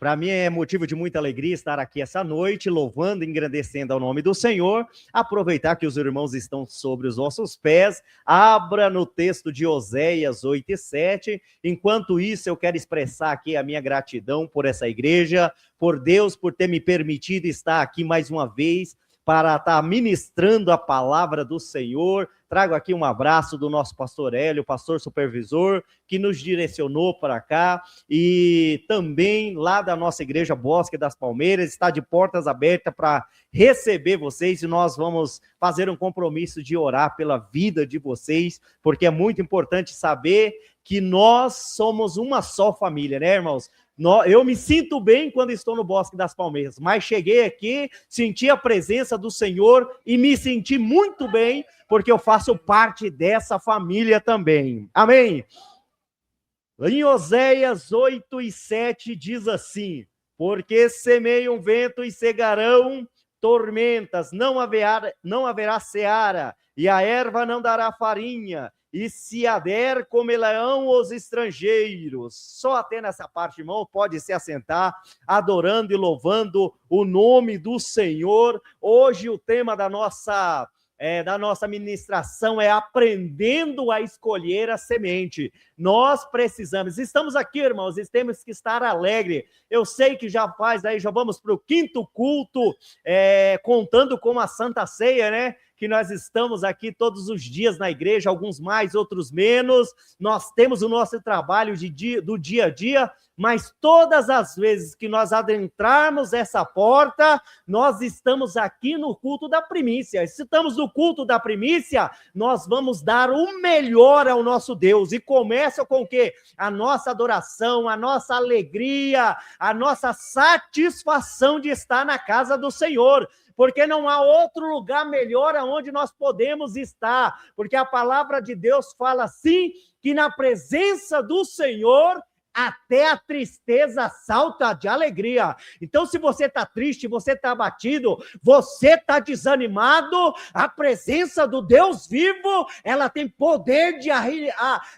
Para mim é motivo de muita alegria estar aqui essa noite, louvando e engrandecendo ao nome do Senhor. Aproveitar que os irmãos estão sobre os vossos pés, abra no texto de Oséias 8:7. Enquanto isso, eu quero expressar aqui a minha gratidão por essa igreja, por Deus, por ter me permitido estar aqui mais uma vez, para estar ministrando a palavra do Senhor. Trago aqui um abraço do nosso pastor Hélio, pastor supervisor, que nos direcionou para cá, e também lá da nossa igreja Bosque das Palmeiras, está de portas abertas para receber vocês, e nós vamos fazer um compromisso de orar pela vida de vocês, porque é muito importante saber que nós somos uma só família, né, irmãos? Eu me sinto bem quando estou no Bosque das Palmeiras, mas cheguei aqui, senti a presença do Senhor e me senti muito bem, porque eu faço parte dessa família também. Amém? Em Oséias 8:7 diz assim: porque semeiam vento e cegarão tormentas, não haverá seara, e a erva não dará farinha, e se ader comerão os estrangeiros. Só até nessa parte, irmão, pode se assentar, adorando e louvando o nome do Senhor. Hoje o tema da nossa ministração é aprendendo a escolher a semente. Nós precisamos, estamos aqui, irmãos, e temos que estar alegre. Eu sei que já vamos para o 5º culto, contando com a Santa Ceia, né? Que nós estamos aqui todos os dias na igreja, alguns mais, outros menos. Nós temos o nosso trabalho do dia a dia, mas todas as vezes que nós adentrarmos essa porta, nós estamos aqui no culto da primícia. Se estamos no culto da primícia, nós vamos dar o melhor ao nosso Deus. E começa com o quê? A nossa adoração, a nossa alegria, a nossa satisfação de estar na casa do Senhor. Porque não há outro lugar melhor aonde nós podemos estar. Porque a palavra de Deus fala assim, que na presença do Senhor até a tristeza salta de alegria. Então, se você está triste, você está abatido, você está desanimado, a presença do Deus vivo, ela tem poder de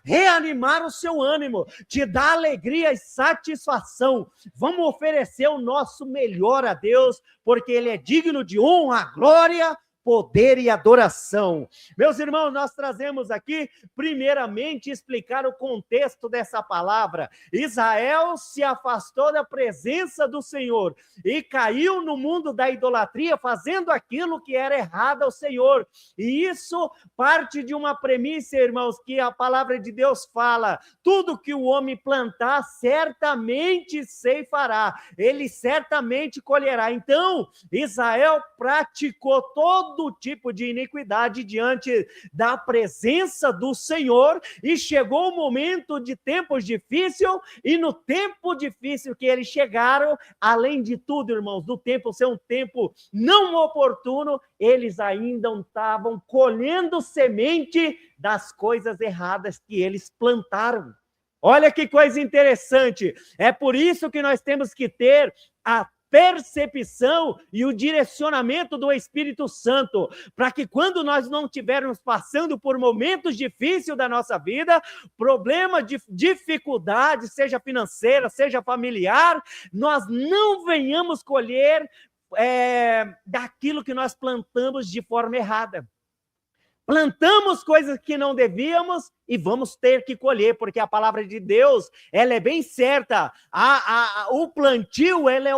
reanimar o seu ânimo, te dar alegria e satisfação. Vamos oferecer o nosso melhor a Deus, porque Ele é digno de honra, glória, poder e adoração. Meus irmãos, nós trazemos aqui, primeiramente, explicar o contexto dessa palavra. Israel se afastou da presença do Senhor e caiu no mundo da idolatria, fazendo aquilo que era errado ao Senhor. E isso parte de uma premissa, irmãos, que a palavra de Deus fala: tudo que o homem plantar, certamente ceifará, ele certamente colherá. Então, Israel praticou todo tipo de iniquidade diante da presença do Senhor, e chegou o momento de tempos difíceis, e no tempo difícil que eles chegaram, além de tudo, irmãos, do tempo ser um tempo não oportuno, eles ainda estavam colhendo semente das coisas erradas que eles plantaram. Olha que coisa interessante, é por isso que nós temos que ter a percepção e o direcionamento do Espírito Santo, para que quando nós não estivermos passando por momentos difíceis da nossa vida, problema de dificuldade, seja financeira, seja familiar, nós não venhamos colher daquilo que nós plantamos de forma errada. Plantamos coisas que não devíamos e vamos ter que colher, porque a palavra de Deus, ela é bem certa. O plantio, ela é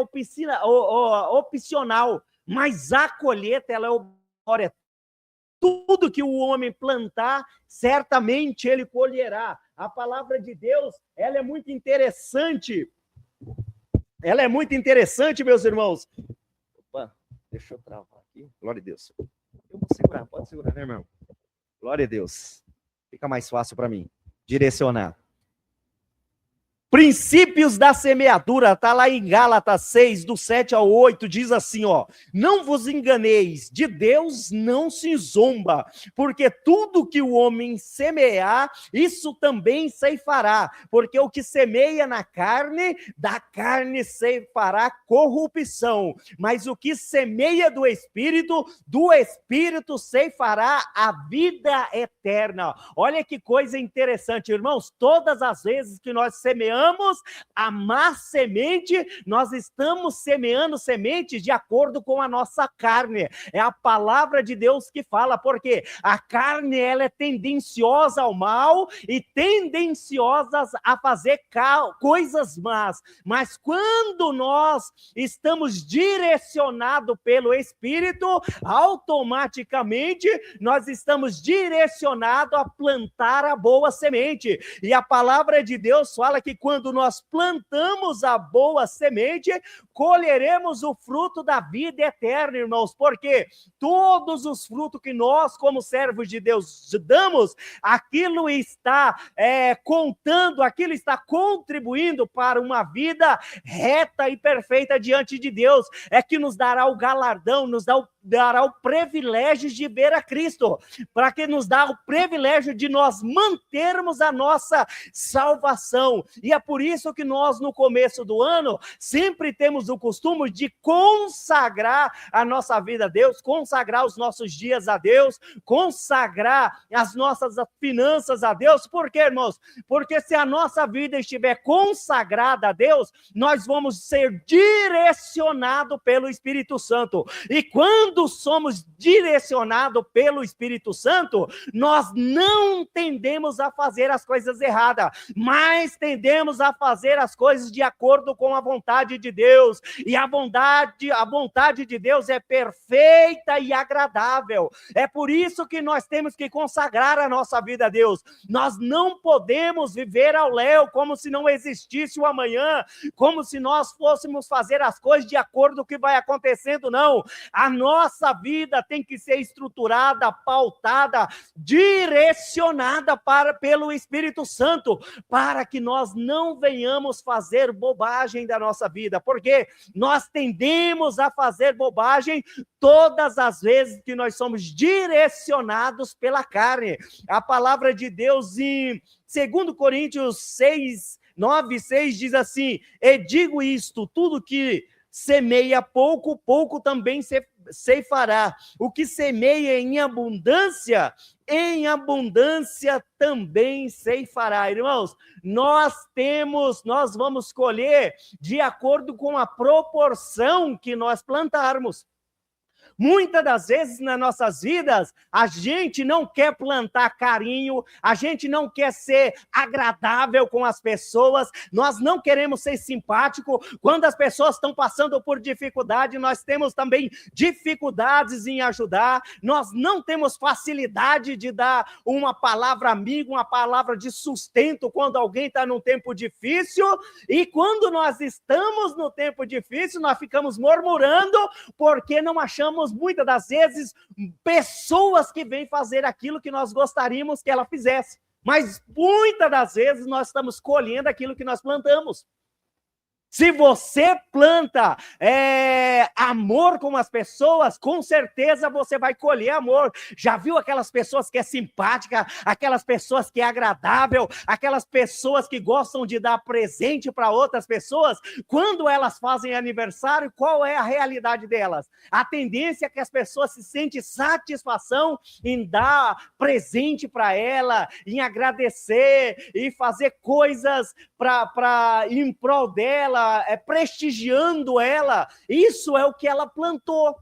opcional, mas a colheita, ela é obrigatória. Tudo que o homem plantar, certamente ele colherá. A palavra de Deus, ela é muito interessante. Ela é muito interessante, meus irmãos. Opa, deixa eu travar aqui. Glória a Deus. Eu vou segurar, pode segurar, né, irmão? Glória a Deus. Fica mais fácil para mim direcionar. Princípios da semeadura, está lá em Gálatas 6, do 7 ao 8, diz assim, ó: não vos enganeis, de Deus não se zomba, porque tudo que o homem semear, isso também ceifará, porque o que semeia na carne, da carne ceifará corrupção, mas o que semeia do Espírito ceifará a vida eterna. Olha que coisa interessante, irmãos, todas as vezes que nós semeamos semeamos a má semente, nós estamos semeando sementes de acordo com a nossa carne. É a palavra de Deus que fala, porque a carne ela é tendenciosa ao mal e tendenciosa a fazer coisas más. Mas quando nós estamos direcionados pelo Espírito, automaticamente nós estamos direcionados a plantar a boa semente. E a palavra de Deus fala que quando nós plantamos a boa semente, colheremos o fruto da vida eterna, irmãos, porque todos os frutos que nós, como servos de Deus, damos, aquilo está contando, aquilo está contribuindo para uma vida reta e perfeita diante de Deus, é que nos dará o galardão, nos dará o privilégio de ver a Cristo, para que nos dá o privilégio de nós mantermos a nossa salvação. E é por isso que nós, no começo do ano, sempre temos o costume de consagrar a nossa vida a Deus, consagrar os nossos dias a Deus, consagrar as nossas finanças a Deus. Por quê, irmãos? Porque se a nossa vida estiver consagrada a Deus, nós vamos ser direcionados pelo Espírito Santo. E quando somos direcionados pelo Espírito Santo, nós não tendemos a fazer as coisas erradas, mas tendemos a fazer as coisas de acordo com a vontade de Deus. E a vontade de Deus é perfeita e agradável. É por isso que nós temos que consagrar a nossa vida a Deus. Nós não podemos viver ao léu como se não existisse o amanhã, como se nós fôssemos fazer as coisas de acordo com o que vai acontecendo, não. A nossa vida tem que ser estruturada, pautada, direcionada pelo Espírito Santo, para que nós não venhamos fazer bobagem da nossa vida, porque nós tendemos a fazer bobagem todas as vezes que nós somos direcionados pela carne. A palavra de Deus em 2 Coríntios 9:6 diz assim: e digo isto, tudo que semeia pouco, pouco também ceifará. O que semeia em abundância também ceifará. Irmãos, nós vamos colher de acordo com a proporção que nós plantarmos. Muitas das vezes nas nossas vidas, a gente não quer plantar carinho, a gente não quer ser agradável com as pessoas, nós não queremos ser simpático. Quando as pessoas estão passando por dificuldade, nós temos também dificuldades em ajudar, nós não temos facilidade de dar uma palavra amiga, uma palavra de sustento quando alguém está num tempo difícil, e quando nós estamos no tempo difícil, nós ficamos murmurando porque não achamos muitas das vezes pessoas que vêm fazer aquilo que nós gostaríamos que ela fizesse, mas muitas das vezes nós estamos colhendo aquilo que nós plantamos. Se você planta amor com as pessoas, com certeza você vai colher amor. Já viu aquelas pessoas que é simpática, aquelas pessoas que é agradável, aquelas pessoas que gostam de dar presente para outras pessoas? Quando elas fazem aniversário, qual é a realidade delas? A tendência é que as pessoas se sentem satisfação em dar presente para ela, em agradecer e fazer coisas em prol dela, prestigiando ela. Isso é o que ela plantou.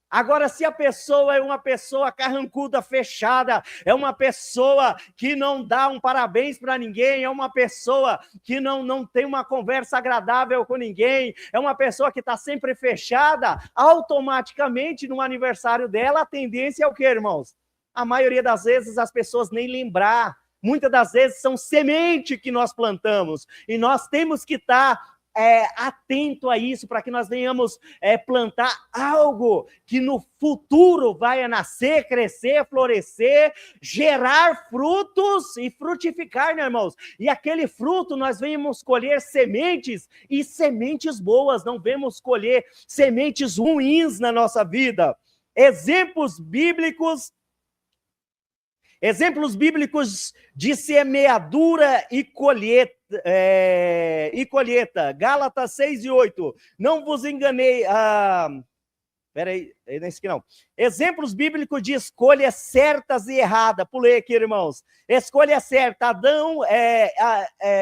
Agora, se a pessoa é uma pessoa carrancuda, fechada, é uma pessoa que não dá um parabéns para ninguém, é uma pessoa que não tem uma conversa agradável com ninguém, é uma pessoa que está sempre fechada, automaticamente no aniversário dela, a tendência é o quê, irmãos? A maioria das vezes as pessoas nem lembrar. Muitas das vezes são semente que nós plantamos, e nós temos que estar atento a isso, para que nós venhamos plantar algo que no futuro vai nascer, crescer, florescer, gerar frutos e frutificar, né, irmãos? E aquele fruto nós vamos colher sementes, e sementes boas, não vamos colher sementes ruins na nossa vida. Exemplos bíblicos de semeadura e colheita. Gálatas 6:8. Não vos enganei. Peraí, nesse aqui não. Exemplos bíblicos de escolhas certas e erradas. Pulei aqui, irmãos. Escolha certa,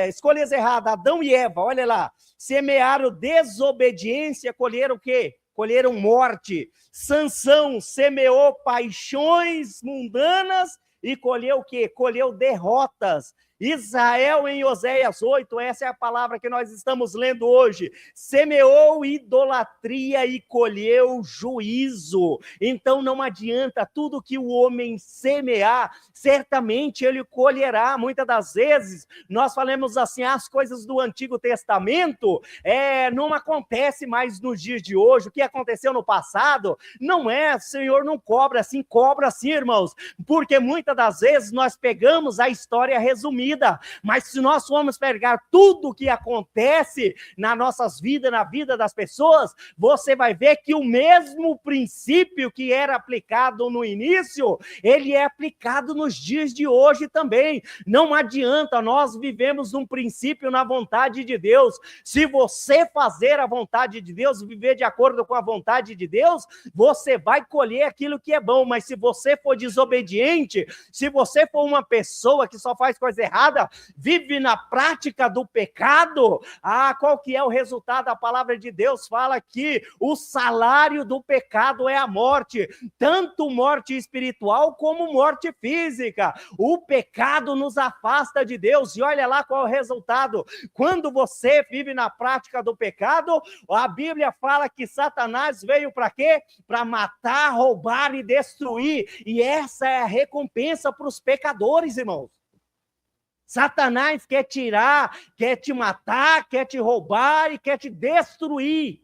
escolhas erradas, Adão e Eva, olha lá. Semearam desobediência, colheram o quê? Colheram morte. Sansão semeou paixões mundanas e colheu o quê? Colheu derrotas. Israel, em Oséias 8, essa é a palavra que nós estamos lendo hoje, semeou idolatria e colheu juízo. Então não adianta, tudo que o homem semear, certamente ele colherá. Muitas das vezes nós falamos assim, as coisas do Antigo Testamento não acontece mais nos dias de hoje, o que aconteceu no passado, não é, o Senhor não cobra assim, irmãos, porque muitas das vezes nós pegamos a história resumida, mas se nós formos pegar tudo o que acontece nas nossas vidas, na vida das pessoas, você vai ver que o mesmo princípio que era aplicado no início, ele é aplicado nos dias de hoje também. Não adianta, nós vivemos um princípio na vontade de Deus. Se você fazer a vontade de Deus, viver de acordo com a vontade de Deus, você vai colher aquilo que é bom, mas se você for desobediente, se você for uma pessoa que só faz coisa errada, vive na prática do pecado, qual que é o resultado? A palavra de Deus fala que o salário do pecado é a morte, tanto morte espiritual como morte física. O pecado nos afasta de Deus, e olha lá qual é o resultado. Quando você vive na prática do pecado, a Bíblia fala que Satanás veio para quê? Para matar, roubar e destruir, e essa é a recompensa para os pecadores, irmãos. Satanás quer tirar, quer te matar, quer te roubar e quer te destruir.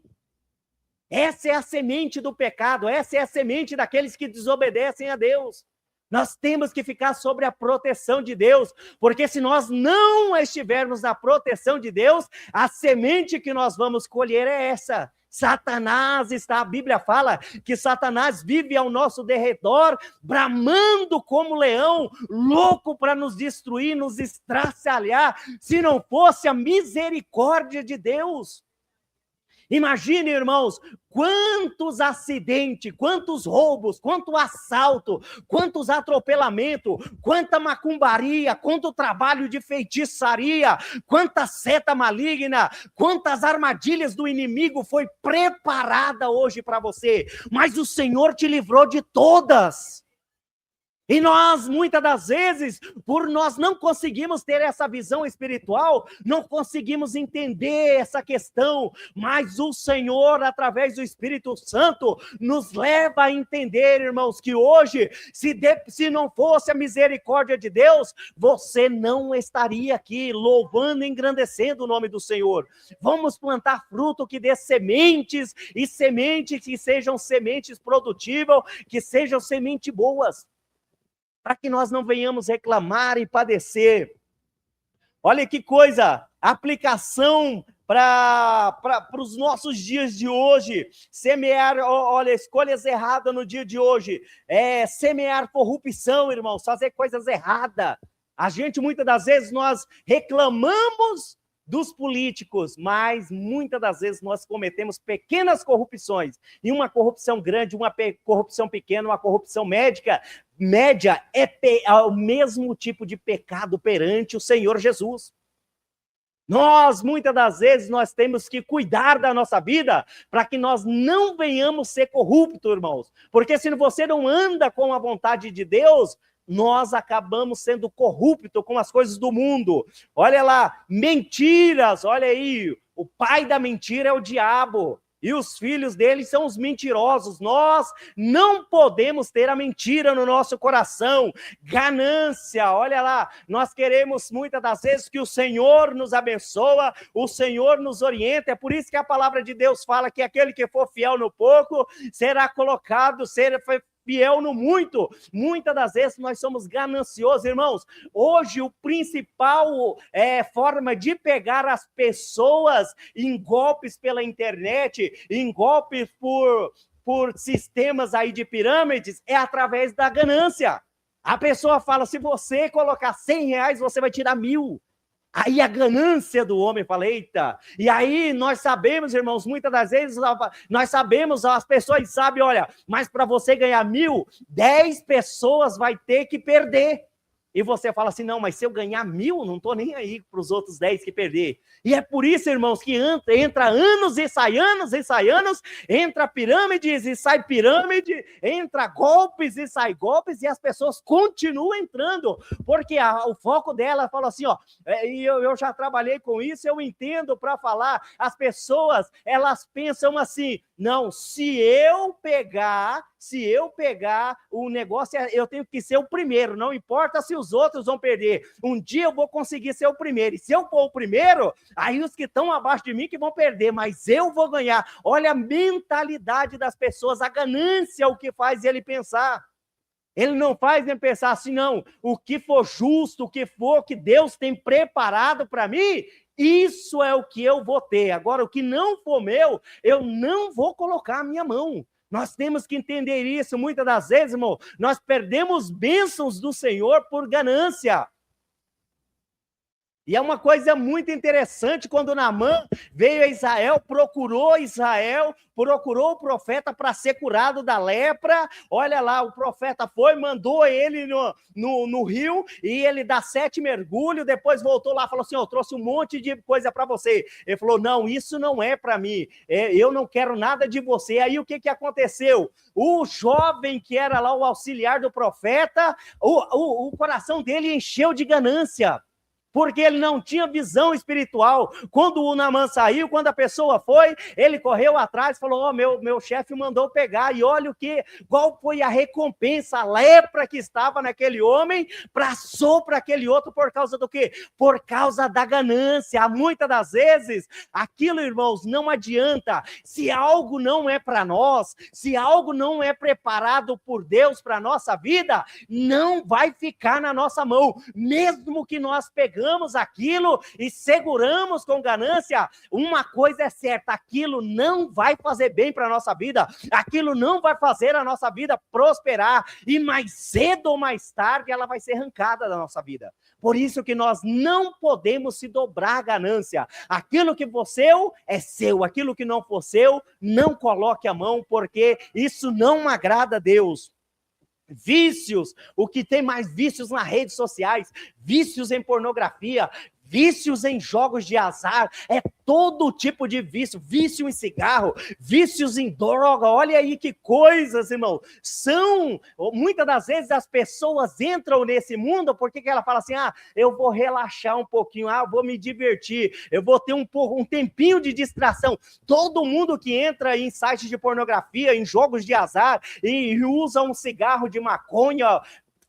Essa é a semente do pecado, essa é a semente daqueles que desobedecem a Deus. Nós temos que ficar sobre a proteção de Deus, porque se nós não estivermos na proteção de Deus, a semente que nós vamos colher é essa. Satanás a Bíblia fala que Satanás vive ao nosso derredor, bramando como leão, louco para nos destruir, nos estraçalhar, se não fosse a misericórdia de Deus. Imagine, irmãos, quantos acidentes, quantos roubos, quanto assalto, quantos atropelamentos, quanta macumbaria, quanto trabalho de feitiçaria, quanta seta maligna, quantas armadilhas do inimigo foi preparada hoje para você, mas o Senhor te livrou de todas. E nós, muitas das vezes, por nós não conseguimos ter essa visão espiritual, não conseguimos entender essa questão, mas o Senhor, através do Espírito Santo, nos leva a entender, irmãos, que hoje, se não fosse a misericórdia de Deus, você não estaria aqui louvando e engrandecendo o nome do Senhor. Vamos plantar fruto que dê sementes, e sementes que sejam sementes produtivas, que sejam sementes boas, para que nós não venhamos reclamar e padecer. Olha que coisa, aplicação para os nossos dias de hoje, semear, olha, escolhas erradas no dia de hoje, semear corrupção, irmãos, fazer coisas erradas. A gente, muitas das vezes, nós reclamamos dos políticos, mas muitas das vezes nós cometemos pequenas corrupções, e uma corrupção grande, uma corrupção pequena, uma corrupção média é o mesmo tipo de pecado perante o Senhor Jesus. Nós, muitas das vezes, nós temos que cuidar da nossa vida para que nós não venhamos ser corruptos, irmãos, porque se você não anda com a vontade de Deus, nós acabamos sendo corruptos com as coisas do mundo. Olha lá, mentiras, olha aí, o pai da mentira é o diabo, e os filhos dele são os mentirosos. Nós não podemos ter a mentira no nosso coração. Ganância, olha lá, nós queremos muitas das vezes que o Senhor nos abençoa, o Senhor nos orienta, é por isso que a palavra de Deus fala que aquele que for fiel no pouco, será colocado, fiel no muito. Muitas das vezes nós somos gananciosos, irmãos. Hoje o principal forma de pegar as pessoas em golpes pela internet, em golpes por sistemas aí de pirâmides, é através da ganância. A pessoa fala, se você colocar R$100, você vai tirar 1.000. Aí a ganância do homem fala, eita, e aí nós sabemos, irmãos, muitas das vezes, nós sabemos, as pessoas sabem, olha, mas para você ganhar 1.000, 10 pessoas vai ter que perder. E você fala assim, não, mas se eu ganhar 1.000, não estou nem aí para os outros 10 que perder. E é por isso, irmãos, que entra anos, entra pirâmides e sai pirâmide, entra golpes e sai golpes, e as pessoas continuam entrando, porque o foco dela fala assim, ó, e eu já trabalhei com isso, eu entendo para falar, as pessoas, elas pensam assim, não, se eu pegar o negócio, eu tenho que ser o primeiro, não importa se os outros vão perder, um dia eu vou conseguir ser o primeiro, e se eu for o primeiro, aí os que estão abaixo de mim que vão perder, mas eu vou ganhar. Olha a mentalidade das pessoas, a ganância, o que faz ele pensar. Ele não faz nem pensar assim, não, o que for justo, o que for que Deus tem preparado para mim, isso é o que eu vou ter. Agora, o que não for meu, eu não vou colocar a minha mão. Nós temos que entender isso. Muitas das vezes, irmão, nós perdemos bênçãos do Senhor por ganância. E é uma coisa muito interessante, quando Naamã veio a Israel, procurou o profeta para ser curado da lepra. Olha lá, o profeta foi, mandou ele no rio, e ele dá 7 mergulhos, depois voltou lá e falou assim, eu trouxe um monte de coisa para você. Ele falou, não, isso não é para mim, eu não quero nada de você. Aí o que aconteceu? O jovem que era lá o auxiliar do profeta, o coração dele encheu de ganância, porque ele não tinha visão espiritual. Quando o Naamã saiu, quando a pessoa foi, ele correu atrás e falou, meu chefe mandou pegar, e olha qual foi a recompensa, a lepra que estava naquele homem, passou para aquele outro por causa do quê? Por causa da ganância. Muitas das vezes, aquilo, irmãos, não adianta. Se algo não é para nós, se algo não é preparado por Deus para a nossa vida, não vai ficar na nossa mão, mesmo que nós pegamos aquilo e seguramos com ganância. Uma coisa é certa, aquilo não vai fazer bem para a nossa vida, aquilo não vai fazer a nossa vida prosperar, e mais cedo ou mais tarde ela vai ser arrancada da nossa vida. Por isso que nós não podemos se dobrar à ganância. Aquilo que for seu, é seu. Aquilo que não for seu, não coloque a mão, porque isso não agrada a Deus. Vícios, o que tem mais vícios nas redes sociais, vícios em pornografia, vícios em jogos de azar, é todo tipo de vício, vício em cigarro, vícios em droga. Olha aí que coisas, irmão, muitas das vezes as pessoas entram nesse mundo, porque ela fala assim, eu vou relaxar um pouquinho, eu vou me divertir, eu vou ter um tempinho de distração. Todo mundo que entra em sites de pornografia, em jogos de azar, e usa um cigarro de maconha,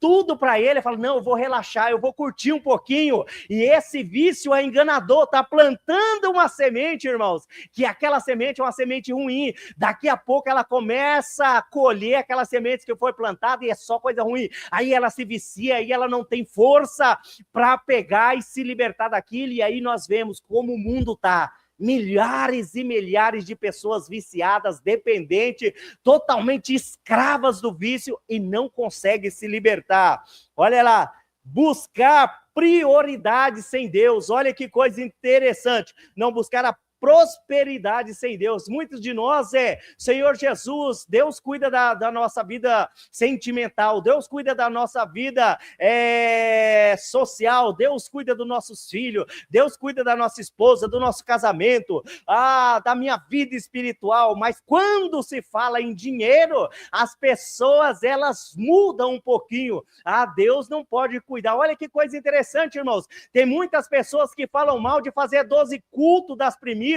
tudo para ele, fala, não, eu vou relaxar, eu vou curtir um pouquinho, e esse vício é enganador, está plantando uma semente, irmãos, que aquela semente é uma semente ruim, daqui a pouco ela começa a colher aquelas sementes que foi plantada, e é só coisa ruim, aí ela se vicia, aí ela não tem força para pegar e se libertar daquilo, e aí nós vemos como o mundo está. Milhares e milhares de pessoas viciadas, dependentes, totalmente escravas do vício, e não conseguem se libertar. Olha lá, buscar prioridade sem Deus. Olha que coisa interessante. Não buscar a prosperidade sem Deus. Muitos de nós Senhor Jesus, Deus cuida da nossa vida sentimental, Deus cuida da nossa vida social, Deus cuida dos nossos filhos, Deus cuida da nossa esposa, do nosso casamento, da minha vida espiritual, mas quando se fala em dinheiro, as pessoas, elas mudam um pouquinho. Deus não pode cuidar. Olha que coisa interessante, irmãos, tem muitas pessoas que falam mal de fazer 12 cultos das primícias,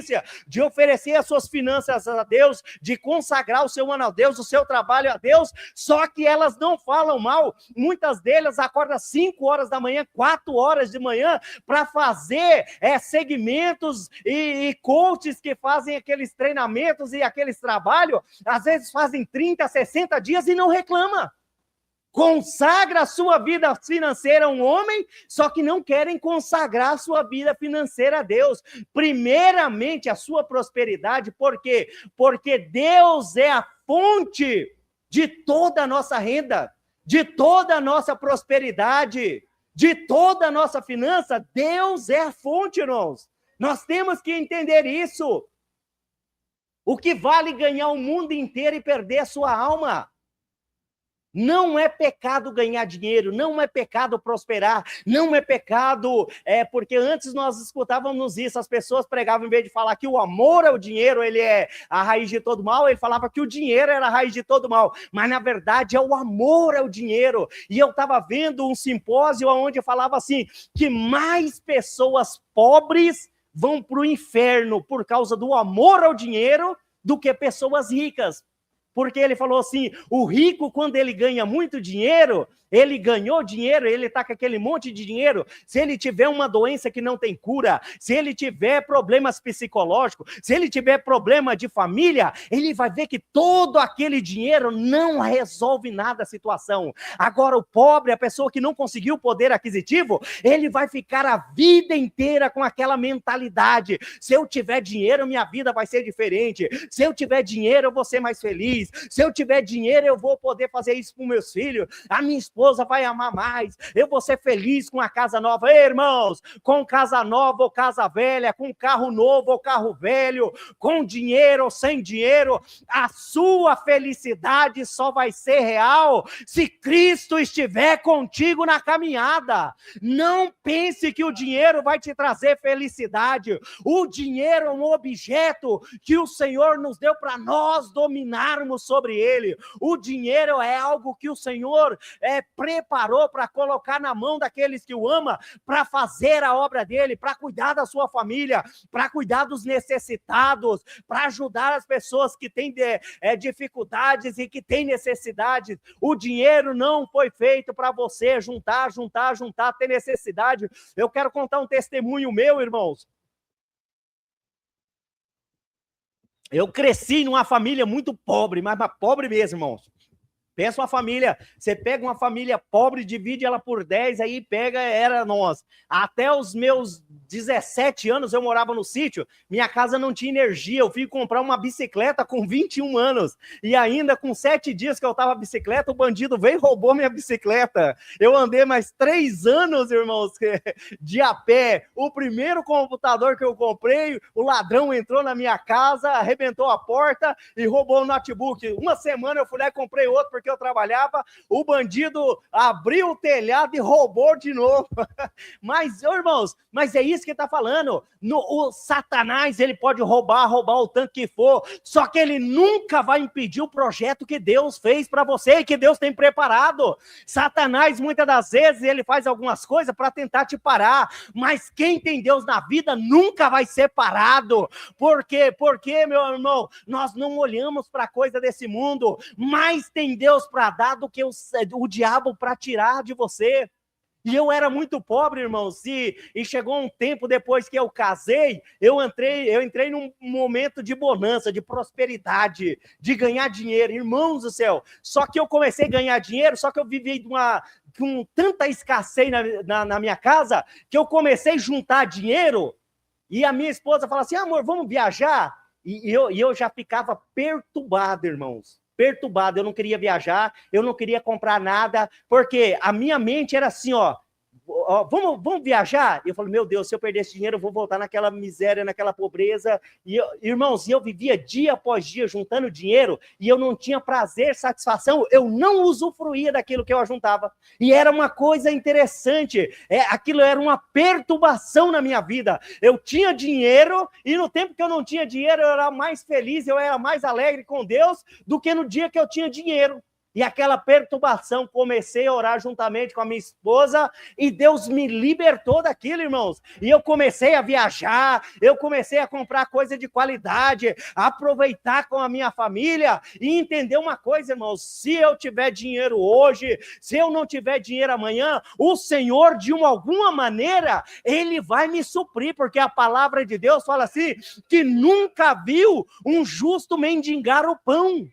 de oferecer as suas finanças a Deus, de consagrar o seu ano a Deus, o seu trabalho a Deus, só que elas não falam mal. Muitas delas acordam 5 horas da manhã, 4 horas de manhã, para fazer segmentos e coaches que fazem aqueles treinamentos e aqueles trabalhos, às vezes fazem 30, 60 dias e não reclama. Consagra a sua vida financeira a um homem, só que não querem consagrar a sua vida financeira a Deus. Primeiramente, a sua prosperidade, por quê? Porque Deus é a fonte de toda a nossa renda, de toda a nossa prosperidade. de toda a nossa finança, Deus é a fonte, irmãos. Nós temos que entender isso. O que vale ganhar o mundo inteiro e perder a sua alma? Não é pecado ganhar dinheiro, não é pecado prosperar, não é pecado, porque antes nós escutávamos isso, as pessoas pregavam, em vez de falar que o amor ao dinheiro, ele é a raiz de todo mal, ele falava que o dinheiro era a raiz de todo mal, mas na verdade é o amor ao dinheiro. E eu estava vendo um simpósio onde falava assim, que mais pessoas pobres vão para o inferno por causa do amor ao dinheiro do que pessoas ricas. Porque ele falou assim, o rico, quando ele ganha muito dinheiro, ele ganhou dinheiro, ele está com aquele monte de dinheiro, se ele tiver uma doença que não tem cura, se ele tiver problemas psicológicos, se ele tiver problema de família, ele vai ver que todo aquele dinheiro não resolve nada a situação. Agora o pobre, a pessoa que não conseguiu poder aquisitivo, ele vai ficar a vida inteira com aquela mentalidade, se eu tiver dinheiro, minha vida vai ser diferente, se eu tiver dinheiro, eu vou ser mais feliz, se eu tiver dinheiro, eu vou poder fazer isso com meus filhos, a minha esposa vai amar mais, eu vou ser feliz com a casa nova. Ei, irmãos, com casa nova ou casa velha, com carro novo ou carro velho, com dinheiro ou sem dinheiro, a sua felicidade só vai ser real se Cristo estiver contigo na caminhada. Não pense que o dinheiro vai te trazer felicidade. O dinheiro é um objeto que o Senhor nos deu para nós dominarmos sobre ele. O dinheiro é algo que o Senhor preparou para colocar na mão daqueles que o amam, para fazer a obra dele, para cuidar da sua família, para cuidar dos necessitados, para ajudar as pessoas que têm dificuldades e que têm necessidades. O dinheiro não foi feito para você juntar, ter necessidade. Eu quero contar um testemunho meu, irmãos. Eu cresci numa família muito pobre, mas pobre mesmo, irmãos. Pensa uma família, você pega uma família pobre, divide ela por 10, aí era nós. Até os meus 17 anos eu morava no sítio, minha casa não tinha energia, eu fui comprar uma bicicleta com 21 anos, e ainda com 7 dias que eu estava bicicleta, o bandido veio e roubou minha bicicleta. Eu andei mais 3 anos, irmãos, de a pé. O primeiro computador que eu comprei, o ladrão entrou na minha casa, arrebentou a porta e roubou o notebook. Uma semana eu fui lá e comprei outro, porque eu trabalhava, o bandido abriu o telhado e roubou de novo. Mas, irmãos, mas é isso que está falando. O Satanás, ele pode roubar o tanto que for, só que ele nunca vai impedir o projeto que Deus fez para você e que Deus tem preparado. Satanás, muitas das vezes, ele faz algumas coisas para tentar te parar, mas quem tem Deus na vida nunca vai ser parado. Por quê? Porque, meu irmão, nós não olhamos para a coisa desse mundo, mas tem Deus para dar do que o diabo para tirar de você. E eu era muito pobre, irmãos, e chegou um tempo depois que eu casei, eu entrei num momento de bonança, de prosperidade, de ganhar dinheiro, irmãos do céu. Só que eu comecei a ganhar dinheiro, só que eu vivi com tanta escassez na minha casa, que eu comecei a juntar dinheiro, e a minha esposa falava assim, amor, vamos viajar? E eu já ficava perturbado, irmãos. Perturbado, eu não queria viajar, eu não queria comprar nada, porque a minha mente era assim, vamos viajar? E eu falei, meu Deus, se eu perder esse dinheiro, eu vou voltar naquela miséria, naquela pobreza. E irmãos, eu vivia dia após dia juntando dinheiro, e eu não tinha prazer, satisfação, eu não usufruía daquilo que eu ajuntava. E era uma coisa interessante, aquilo era uma perturbação na minha vida. Eu tinha dinheiro, e no tempo que eu não tinha dinheiro, eu era mais feliz, eu era mais alegre com Deus, do que no dia que eu tinha dinheiro. E aquela perturbação, comecei a orar juntamente com a minha esposa, e Deus me libertou daquilo, irmãos. E eu comecei a viajar, eu comecei a comprar coisa de qualidade, a aproveitar com a minha família, e entender uma coisa, irmãos, se eu tiver dinheiro hoje, se eu não tiver dinheiro amanhã, o Senhor, de alguma maneira, Ele vai me suprir, porque a palavra de Deus fala assim, que nunca viu um justo mendigar o pão.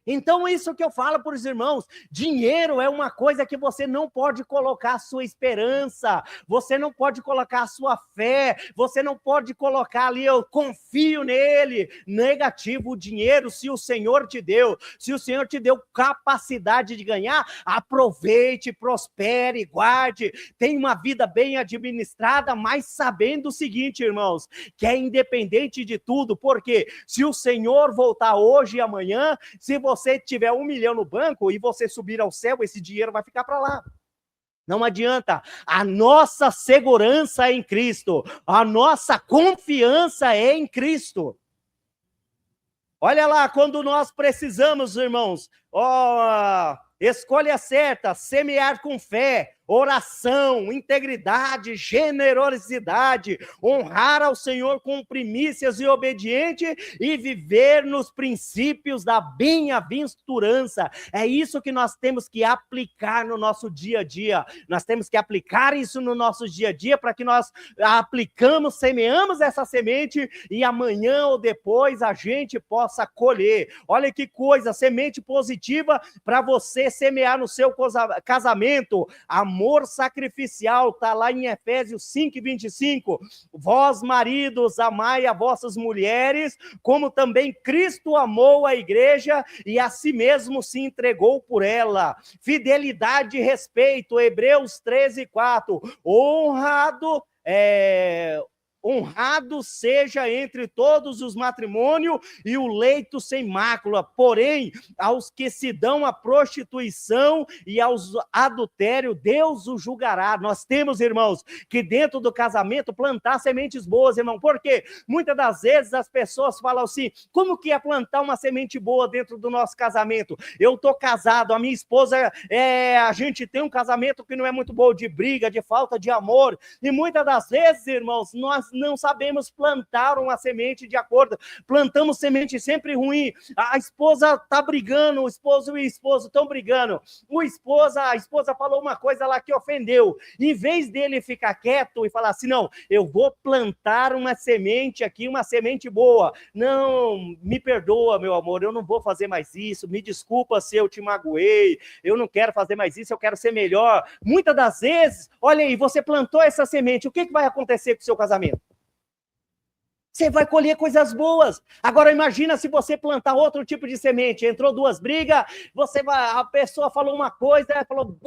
Então, isso que eu falo para os irmãos, dinheiro é uma coisa que você não pode colocar a sua esperança, você não pode colocar a sua fé, você não pode colocar ali, eu confio nele. Negativo, o dinheiro, se o Senhor te deu, se o Senhor te deu capacidade de ganhar, aproveite, prospere, guarde, tenha uma vida bem administrada, mas sabendo o seguinte, irmãos, que é independente de tudo, porque se o Senhor voltar hoje e amanhã, se você tiver 1 milhão no banco e você subir ao céu, esse dinheiro vai ficar para lá. Não adianta, a nossa segurança é em Cristo, a nossa confiança é em Cristo. Olha lá, quando nós precisamos, irmãos, escolha certa, semear com fé, oração, integridade, generosidade, honrar ao Senhor com primícias e obediente e viver nos princípios da bem-aventurança. É isso que nós temos que aplicar no nosso dia a dia. Nós temos que aplicar isso no nosso dia a dia para que nós aplicamos, semeamos essa semente e amanhã ou depois a gente possa colher. Olha que coisa, semente positiva para você semear no seu casamento. Amor sacrificial, está lá em Efésios 5:25. Vós, maridos, amai a vossas mulheres, como também Cristo amou a igreja e a si mesmo se entregou por ela. Fidelidade e respeito, Hebreus 13:4. Honrado seja entre todos os matrimônios e o leito sem mácula, porém, aos que se dão à prostituição e aos adultérios, Deus o julgará. Nós temos, irmãos, que dentro do casamento plantar sementes boas, irmão, porque muitas das vezes as pessoas falam assim, como que é plantar uma semente boa dentro do nosso casamento? Eu estou casado, a minha esposa, a gente tem um casamento que não é muito bom, de briga, de falta de amor, e muitas das vezes, irmãos, nós não sabemos plantar uma semente de acordo, plantamos semente sempre ruim, a esposa está brigando, o esposo e o esposo estão brigando, a esposa falou uma coisa lá que ofendeu, em vez dele ficar quieto e falar assim, não, eu vou plantar uma semente aqui, uma semente boa, não, me perdoa meu amor, eu não vou fazer mais isso, me desculpa se eu te magoei, eu não quero fazer mais isso, eu quero ser melhor. Muitas das vezes, olha aí, você plantou essa semente, o que vai acontecer com o seu casamento? Você vai colher coisas boas. Agora imagina se você plantar outro tipo de semente, entrou 2 brigas, a pessoa falou uma coisa, ela falou,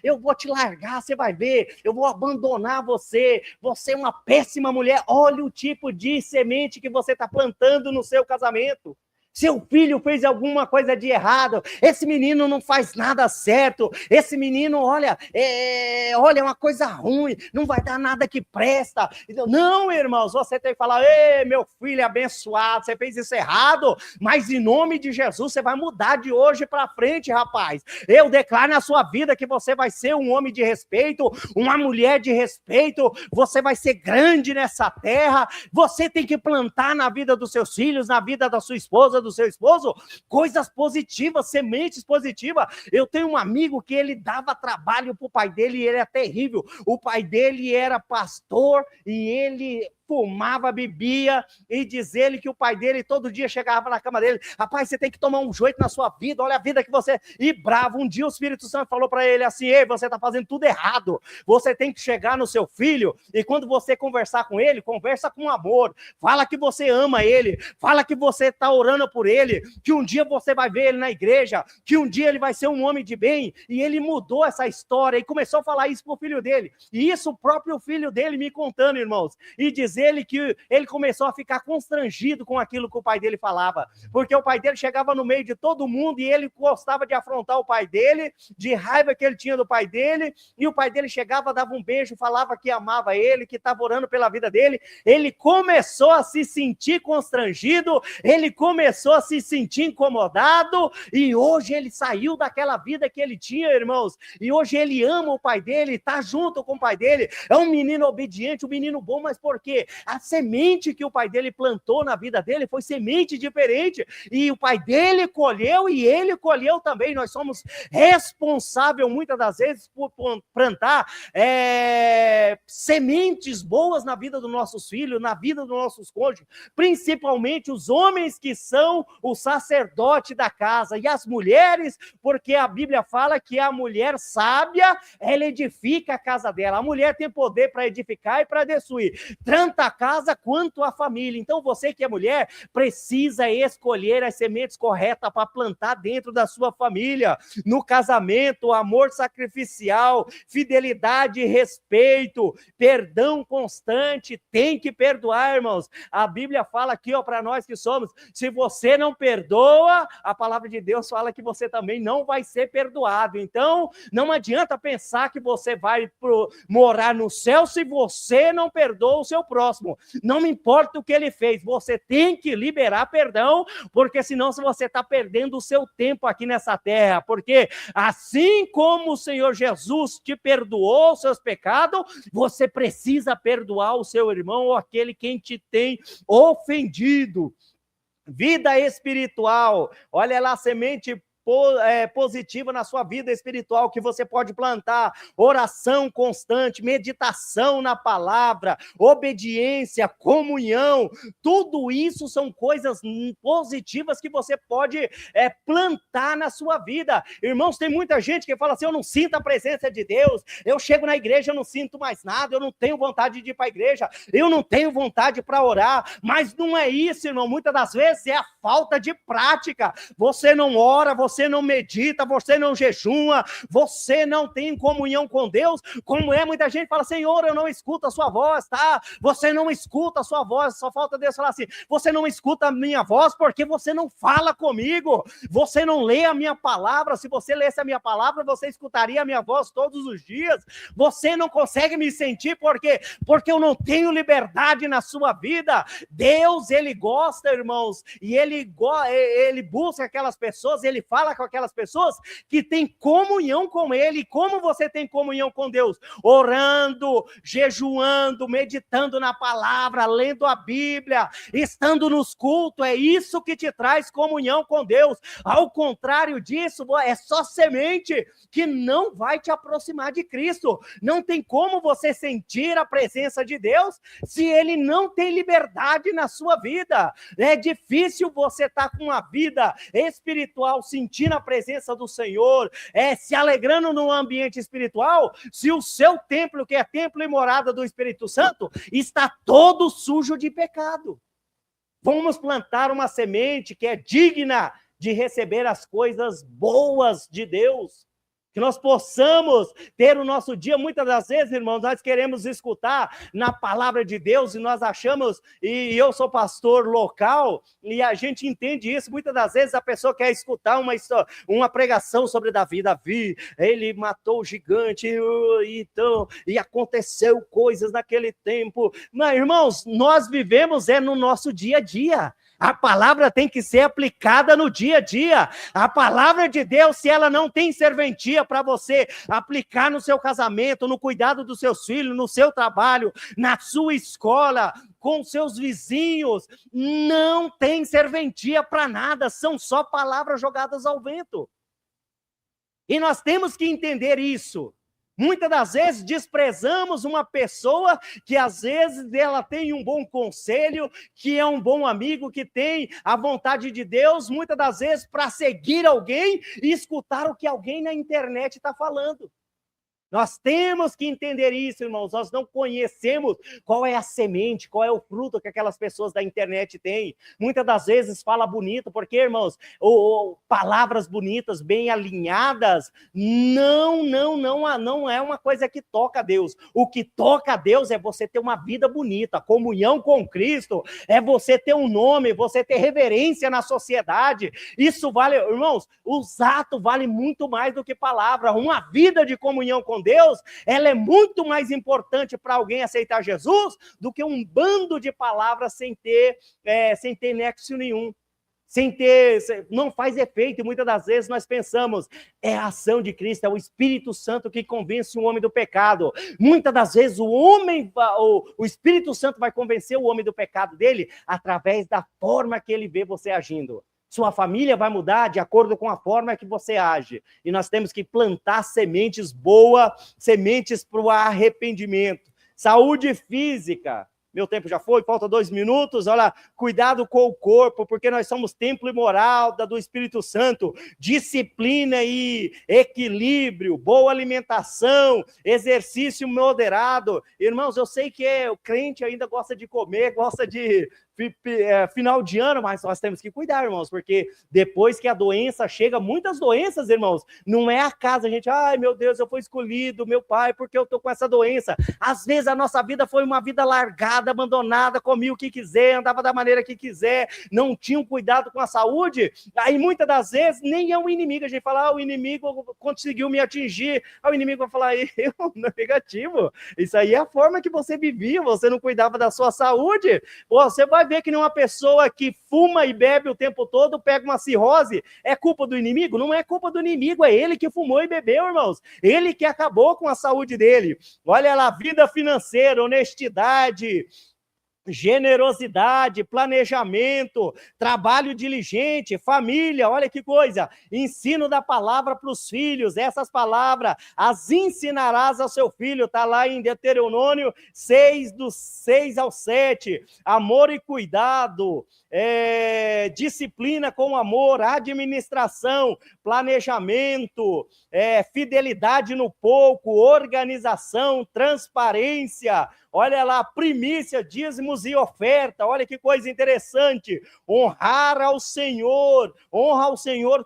eu vou te largar, você vai ver, eu vou abandonar você é uma péssima mulher. Olha o tipo de semente que você está plantando no seu casamento. Seu filho fez alguma coisa de errado, esse menino não faz nada certo, esse menino, olha, é uma coisa ruim, não vai dar nada que presta. Não, irmãos, você tem que falar, ei, meu filho é abençoado, você fez isso errado, mas em nome de Jesus você vai mudar de hoje para frente, rapaz. Eu declaro na sua vida que você vai ser um homem de respeito, uma mulher de respeito, você vai ser grande nessa terra, você tem que plantar na vida dos seus filhos, na vida da sua esposa, do seu esposo, coisas positivas, sementes positivas. Eu tenho um amigo que ele dava trabalho pro pai dele e ele é terrível. O pai dele era pastor e ele fumava, bebia, e diz ele que o pai dele todo dia chegava na cama dele, rapaz, você tem que tomar um jeito na sua vida, olha a vida que você... E bravo, um dia o Espírito Santo falou para ele assim, ei, você está fazendo tudo errado, você tem que chegar no seu filho, e quando você conversar com ele, conversa com amor, fala que você ama ele, fala que você está orando por ele, que um dia você vai ver ele na igreja, que um dia ele vai ser um homem de bem, e ele mudou essa história, e começou a falar isso pro filho dele, e isso o próprio filho dele me contando, irmãos, e diz ele que ele começou a ficar constrangido com aquilo que o pai dele falava, porque o pai dele chegava no meio de todo mundo e ele gostava de afrontar o pai dele, de raiva que ele tinha do pai dele, e o pai dele chegava, dava um beijo, falava que amava ele, que estava orando pela vida dele. Ele começou a se sentir constrangido, ele começou a se sentir incomodado, e hoje ele saiu daquela vida que ele tinha, irmãos, e hoje ele ama o pai dele, está junto com o pai dele, é um menino obediente, um menino bom, mas por quê? porque a semente que o pai dele plantou na vida dele foi semente diferente, e o pai dele colheu e ele colheu também. Nós somos responsáveis muitas das vezes por plantar sementes boas na vida dos nossos filhos, na vida dos nossos cônjuges, principalmente os homens que são o sacerdote da casa, e as mulheres, porque a Bíblia fala que a mulher sábia, ela edifica a casa dela. A mulher tem poder para edificar e para destruir, tanto a casa quanto a família. Então você que é mulher, precisa escolher as sementes corretas para plantar dentro da sua família. No casamento, amor sacrificial, fidelidade e respeito, perdão constante, tem que perdoar, irmãos. A Bíblia fala aqui, para nós que somos, se você não perdoa, a palavra de Deus fala que você também não vai ser perdoado. Então, não adianta pensar que você vai morar no céu se você não perdoa o seu próximo. Não me importa o que ele fez, você tem que liberar perdão, porque senão você está perdendo o seu tempo aqui nessa terra, porque assim como o Senhor Jesus te perdoou os seus pecados, você precisa perdoar o seu irmão ou aquele quem te tem ofendido. Vida espiritual, olha lá a semente positiva na sua vida espiritual que você pode plantar: oração constante, meditação na palavra, obediência, comunhão. Tudo isso são coisas positivas que você pode plantar na sua vida. Irmãos, tem muita gente que fala assim: eu não sinto a presença de Deus, eu chego na igreja, eu não sinto mais nada, eu não tenho vontade de ir para a igreja, eu não tenho vontade para orar. Mas não é isso, irmão. Muitas das vezes é a falta de prática. Você não ora, você não medita, você não jejuma, você não tem comunhão com Deus. Como muita gente fala: Senhor, eu não escuto a sua voz, tá? Você não escuta a sua voz, só falta Deus falar assim: você não escuta a minha voz porque você não fala comigo, você não lê a minha palavra. Se você lesse a minha palavra, você escutaria a minha voz todos os dias. Você não consegue me sentir porque eu não tenho liberdade na sua vida. Deus, ele gosta, irmãos, e ele busca aquelas pessoas, ele fala com aquelas pessoas que têm comunhão com ele. E como você tem comunhão com Deus? Orando, jejuando, meditando na palavra, lendo a Bíblia, estando nos cultos. É isso que te traz comunhão com Deus. Ao contrário disso, é só semente que não vai te aproximar de Cristo. Não tem como você sentir a presença de Deus se ele não tem liberdade na sua vida. É difícil você estar com uma vida espiritual, sentindo a presença do Senhor, se alegrando no ambiente espiritual, se o seu templo, que é templo e morada do Espírito Santo, está todo sujo de pecado. Vamos plantar uma semente que é digna de receber as coisas boas de Deus. Que nós possamos ter o nosso dia. Muitas das vezes, irmãos, nós queremos escutar na palavra de Deus e nós achamos, e eu sou pastor local, e a gente entende isso. Muitas das vezes a pessoa quer escutar uma pregação sobre Davi. Davi, ele matou o gigante, e aconteceu coisas naquele tempo. Mas, irmãos, nós vivemos no nosso dia a dia. A palavra tem que ser aplicada no dia a dia. A palavra de Deus, se ela não tem serventia para você aplicar no seu casamento, no cuidado dos seus filhos, no seu trabalho, na sua escola, com seus vizinhos, não tem serventia para nada, são só palavras jogadas ao vento. E nós temos que entender isso. Muitas das vezes desprezamos uma pessoa que às vezes ela tem um bom conselho, que é um bom amigo, que tem a vontade de Deus, muitas das vezes para seguir alguém e escutar o que alguém na internet está falando. Nós temos que entender isso, irmãos. Nós não conhecemos qual é a semente, qual é o fruto que aquelas pessoas da internet têm. Muitas das vezes fala bonito, porque, irmãos, palavras bonitas, bem alinhadas, não é uma coisa que toca a Deus. O que toca a Deus é você ter uma vida bonita, comunhão com Cristo, é você ter um nome, você ter reverência na sociedade. Isso vale, irmãos, os atos valem muito mais do que palavra. Uma vida de comunhão com Deus, ela é muito mais importante para alguém aceitar Jesus do que um bando de palavras sem ter nexo nenhum. não faz efeito, e muitas das vezes nós pensamos, é a ação de Cristo, é o Espírito Santo que convence o homem do pecado. Muitas das vezes o Espírito Santo vai convencer o homem do pecado dele através da forma que ele vê você agindo. Sua família vai mudar de acordo com a forma que você age. E nós temos que plantar sementes boas, sementes para o arrependimento. Saúde física. Meu tempo já foi, falta 2 minutos. Olha, cuidado com o corpo, porque nós somos templo e moral do Espírito Santo. Disciplina e equilíbrio, boa alimentação, exercício moderado. Irmãos, eu sei que o crente ainda gosta de comer, gosta de final de ano, mas nós temos que cuidar, irmãos, porque depois que a doença chega, muitas doenças, irmãos, não é a casa, a gente, ai meu Deus, eu fui escolhido, meu pai, porque eu tô com essa doença. Às vezes a nossa vida foi uma vida largada, abandonada, comia o que quiser, andava da maneira que quiser, não tinha um cuidado com a saúde, aí muitas das vezes nem é um inimigo, a gente fala, o inimigo conseguiu me atingir, aí o inimigo vai falar, eu, negativo, isso aí é a forma que você vivia, você não cuidava da sua saúde, você vai ver que nem uma pessoa que fuma e bebe o tempo todo, pega uma cirrose, é culpa do inimigo? Não é culpa do inimigo, é ele que fumou e bebeu, irmãos. Ele que acabou com a saúde dele. Olha lá, vida financeira, honestidade, generosidade, planejamento, trabalho diligente, família, olha que coisa, ensino da palavra para os filhos, essas palavras, as ensinarás ao seu filho, está lá em Deuteronômio 6, do 6 ao 7, amor e cuidado, disciplina com amor, administração, planejamento, fidelidade no pouco, organização, transparência, olha lá, primícia, dízimos e oferta, olha que coisa interessante, honra ao Senhor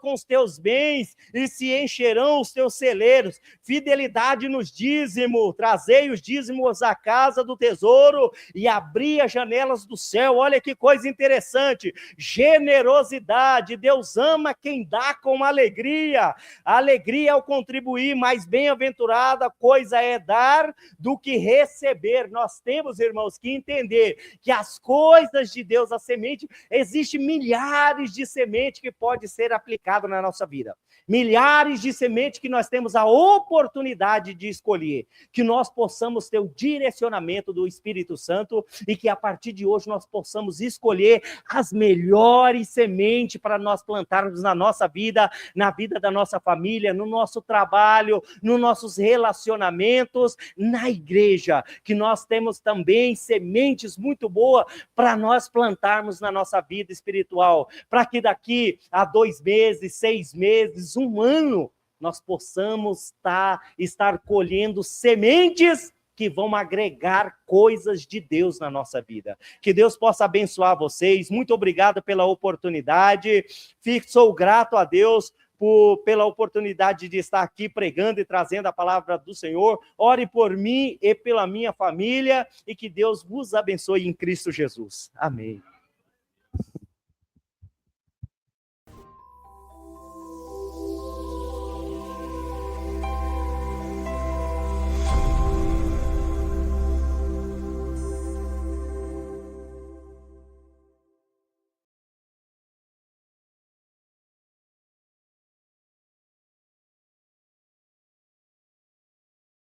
com os teus bens e se encherão os teus celeiros, fidelidade nos dízimos, trazei os dízimos à casa do tesouro e abri as janelas do céu, olha que coisa interessante, generosidade, Deus ama quem dá com alegria, alegria ao contribuir, mais bem-aventurada coisa é dar do que receber. Nós temos, irmãos, que entender que as coisas de Deus, a semente, existem milhares de sementes que pode ser aplicado na nossa vida. Milhares de sementes que nós temos a oportunidade de escolher, que nós possamos ter o direcionamento do Espírito Santo e que a partir de hoje nós possamos escolher as melhores sementes para nós plantarmos na nossa vida, na vida da nossa família, no nosso trabalho, nos nossos relacionamentos, na igreja, que nós temos também sementes muito boas para nós plantarmos na nossa vida espiritual, para que daqui a 2 meses, 6 meses, 1 ano, nós possamos estar colhendo sementes que vão agregar coisas de Deus na nossa vida. Que Deus possa abençoar vocês. Muito obrigado pela oportunidade. Sou grato a Deus pela oportunidade de estar aqui pregando e trazendo a palavra do Senhor. Ore por mim e pela minha família e que Deus vos abençoe em Cristo Jesus. Amém.